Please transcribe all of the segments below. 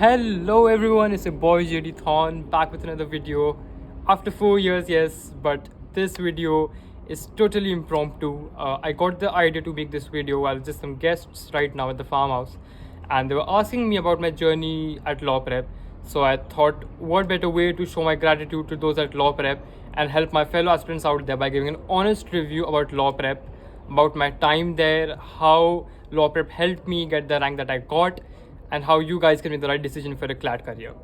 Hello everyone, it's your boy JD Thorn back with another video after 4 years, yes, but this video is totally impromptu. I got the idea to make this video while just some guests right now at the farmhouse, and they were asking me about my journey at law prep. So I thought, what better way to show my gratitude to those at law prep and help my fellow aspirants out there by giving an honest review about law prep, about my time there, how law prep helped me get the rank that I got, and how you guys can make the right decision for a CLAT career.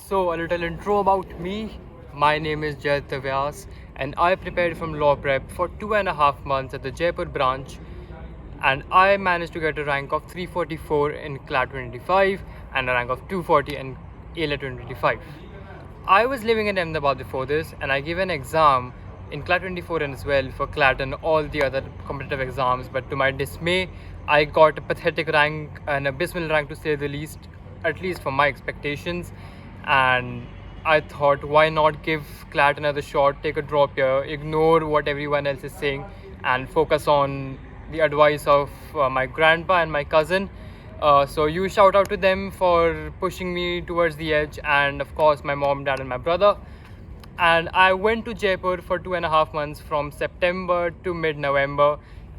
So a little intro about me. My name is Jayat Vyas and I prepared from law prep for 2.5 months at the Jaipur branch, and I managed to get a rank of 344 in CLAT 2025 and a rank of 240 in ALA 2025. I was living in Ahmedabad before this, and I gave an exam in CLAT 24 as well for CLAT and all the other competitive exams, but to my dismay I got a pathetic rank, an abysmal rank to say the least, at least for my expectations. And I thought, why not give CLAT another shot, take a drop here, ignore what everyone else is saying, and focus on the advice of my grandpa and my cousin. So you shout out to them for pushing me towards the edge, and of course my mom, dad and my brother. And I went to Jaipur for 2.5 months from September to mid-November,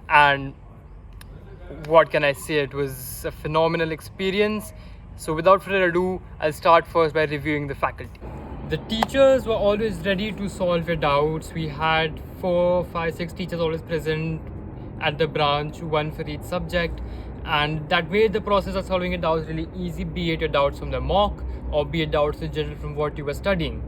and what can I say, it was a phenomenal experience. So without further ado, I'll start first by reviewing the faculty. The teachers were always ready to solve your doubts. We had 4, 5, 6 teachers always present at the branch, one for each subject, and that made the process of solving your doubts really easy, be it your doubts from the mock or be it doubts in general from what you were studying.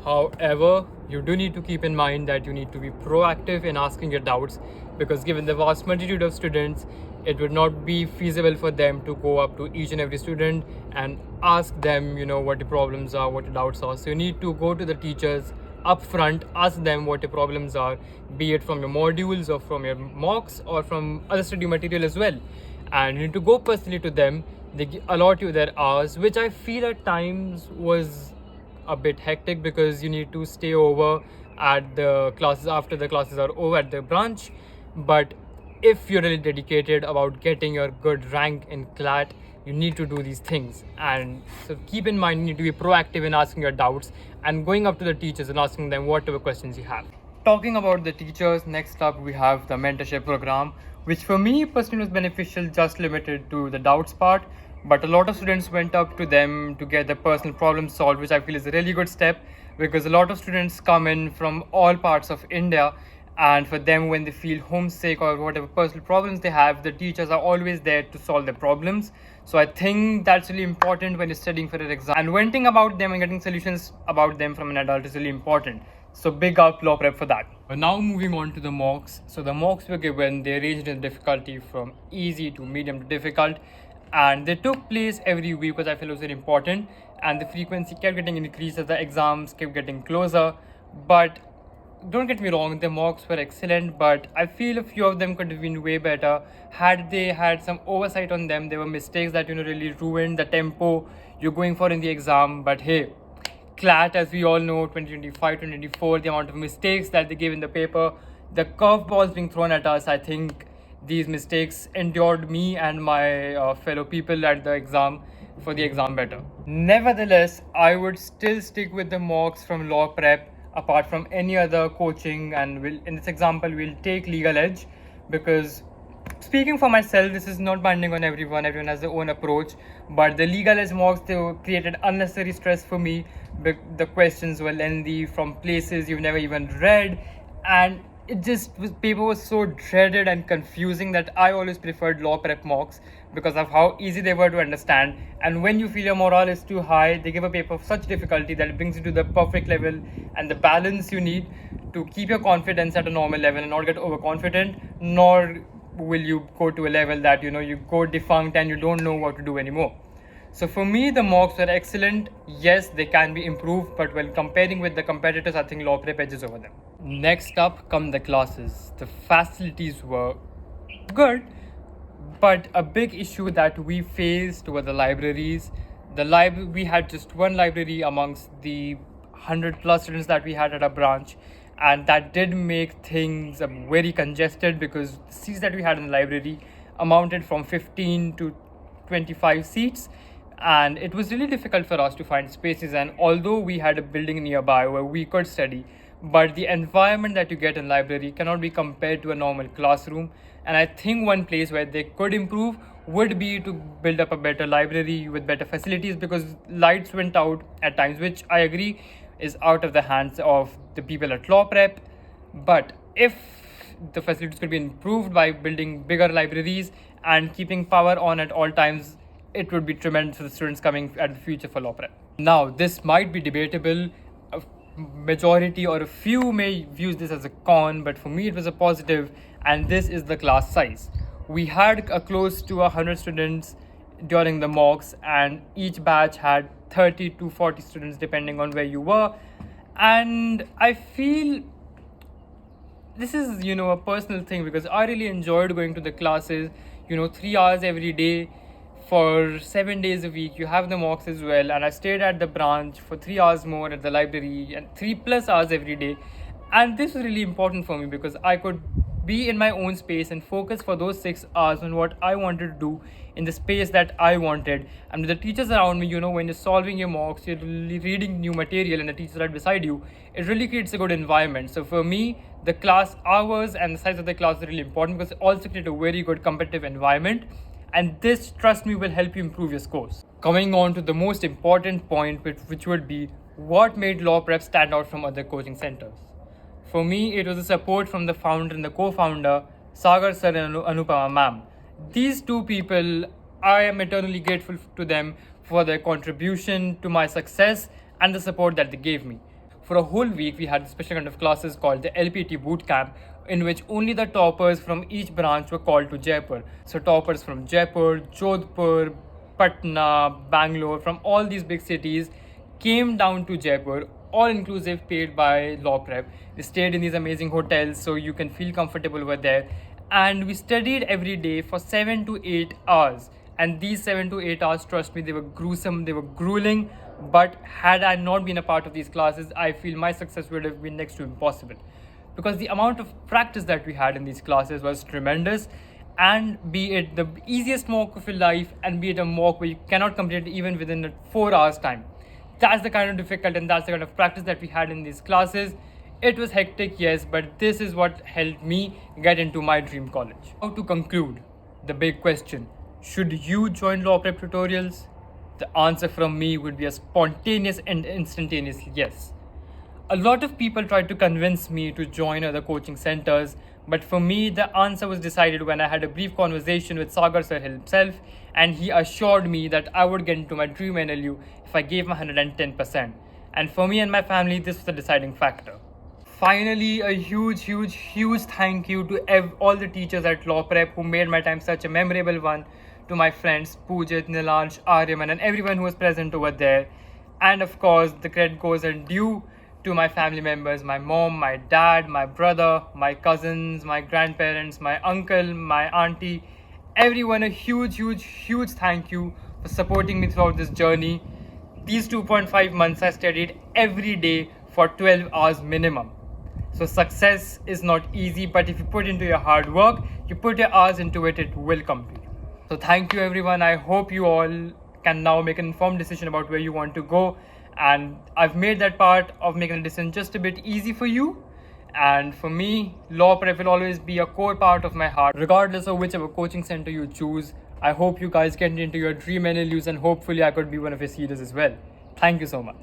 However, you do need to keep in mind that you need to be proactive in asking your doubts, because given the vast multitude of students, it would not be feasible for them to go up to each and every student and ask them, what the problems are, what the doubts are. So you need to go to the teachers up front, ask them what the problems are, be it from your modules or from your mocks or from other study material as well. And you need to go personally to them. They allot you their hours, which I feel at times was a bit hectic, because you need to stay over at the classes after the classes are over at the branch. But if you're really dedicated about getting your good rank in CLAT, you need to do these things. And so keep in mind, you need to be proactive in asking your doubts and going up to the teachers and asking them whatever questions you have. Talking about the teachers, next up we have the mentorship program, which for me personally was beneficial, just limited to the doubts part. But a lot of students went up to them to get their personal problems solved, which I feel is a really good step, because a lot of students come in from all parts of India, and for them, when they feel homesick or whatever personal problems they have, the teachers are always there to solve their problems. So I think that's really important when you're studying for an exam, and venting about them and getting solutions about them from an adult is really important. So big up law prep for that. But now moving on to the mocks. So the mocks were given, they ranged in difficulty from easy to medium to difficult, and they took place every week, because I feel it was very important, and the frequency kept getting increased as the exams kept getting closer. But don't get me wrong, the mocks were excellent, but I feel a few of them could have been way better had they had some oversight on them. There were mistakes that really ruined the tempo you're going for in the exam. But hey, CLAT, as we all know, 2025, 2024, the amount of mistakes that they gave in the paper, the curveballs being thrown at us, I think these mistakes endured me and my fellow people at the exam for the exam better. Nevertheless, I would still stick with the mocks from law prep apart from any other coaching, and in this example we'll take legal edge, because speaking for myself, this is not binding on everyone has their own approach, but the legal edge mocks, they created unnecessary stress for me. The questions were lengthy from places you've never even read, and it just was, paper was so dreaded and confusing that I always preferred law prep mocks because of how easy they were to understand. And when you feel your morale is too high, they give a paper of such difficulty that it brings you to the perfect level and the balance you need to keep your confidence at a normal level and not get overconfident, nor will you go to a level that you go defunct and you don't know what to do anymore. So for me, the mocks were excellent. Yes, they can be improved, but when comparing with the competitors, I think law prep edges over them. Next up come the classes. The facilities were good, but a big issue that we faced were the libraries. We had just one library amongst the 100 plus students that we had at our branch, and that did make things very congested, because the seats that we had in the library amounted from 15 to 25 seats, and it was really difficult for us to find spaces. And although we had a building nearby where we could study, but the environment that you get in library cannot be compared to a normal classroom. And I think one place where they could improve would be to build up a better library with better facilities, because lights went out at times, which I agree is out of the hands of the people at law prep. But if the facilities could be improved by building bigger libraries and keeping power on at all times, it would be tremendous for the students coming at the future for law prep. Now, this might be debatable. A majority or a few may view this as a con, but for me it was a positive, and this is the class size. We had close to 100 students during the mocks, and each batch had 30 to 40 students depending on where you were. And I feel this is, a personal thing, because I really enjoyed going to the classes, 3 hours every day for 7 days a week. You have the mocks as well, and I stayed at the branch for 3 hours more at the library, and 3+ hours every day. And this was really important for me, because I could be in my own space and focus for those 6 hours on what I wanted to do in the space that I wanted. And with the teachers around me, when you're solving your mocks, you're reading new material and the teachers right beside you, it really creates a good environment. So for me, the class hours and the size of the class is really important, because it also creates a very good competitive environment. And this, trust me, will help you improve your scores. Coming on to the most important point, which would be what made law prep stand out from other coaching centers. For me, it was the support from the founder and the co-founder, Sagar sir and Anupama ma'am. These two people, I am eternally grateful to them for their contribution to my success and the support that they gave me. For a whole week, we had special kind of classes called the LPT Bootcamp, in which only the toppers from each branch were called to Jaipur. So toppers from Jaipur, Jodhpur, Patna, Bangalore, from all these big cities came down to Jaipur, all inclusive, paid by law prep. We stayed in these amazing hotels so you can feel comfortable over there. And we studied every day for 7 to 8 hours. And these 7 to 8 hours, trust me, they were gruesome, they were grueling. But had I not been a part of these classes, I feel my success would have been next to impossible. Because the amount of practice that we had in these classes was tremendous. And be it the easiest mock of your life, and be it a mock where you cannot complete it even within 4 hours time. That's the kind of difficult and that's the kind of practice that we had in these classes. It was hectic, yes, but this is what helped me get into my dream college. Now to conclude, the big question, should you join law prep tutorials? The answer from me would be a spontaneous and instantaneous yes. A lot of people tried to convince me to join other coaching centers, but for me, the answer was decided when I had a brief conversation with Sagar sir himself, and he assured me that I would get into my dream NLU if I gave my 110%. And for me and my family, this was the deciding factor. Finally, a huge thank you to all the teachers at law prep who made my time such a memorable one, to my friends Pujit, Nilansh, Aryaman, and everyone who was present over there. And of course, the credit goes and due to my family members, my mom, my dad, my brother, my cousins, my grandparents, my uncle, my auntie, everyone. A huge thank you for supporting me throughout this journey. These 2.5 months I studied every day for 12 hours minimum. So success is not easy, but if you put into your hard work, you put your hours into it, it will come to you. So thank you everyone. I hope you all can now make an informed decision about where you want to go. And I've made that part of making a decision just a bit easy for you. And for me, law prep will always be a core part of my heart, regardless of whichever coaching center you choose. I hope you guys get into your dream NLUs, and hopefully I could be one of your seeders as well. Thank you so much.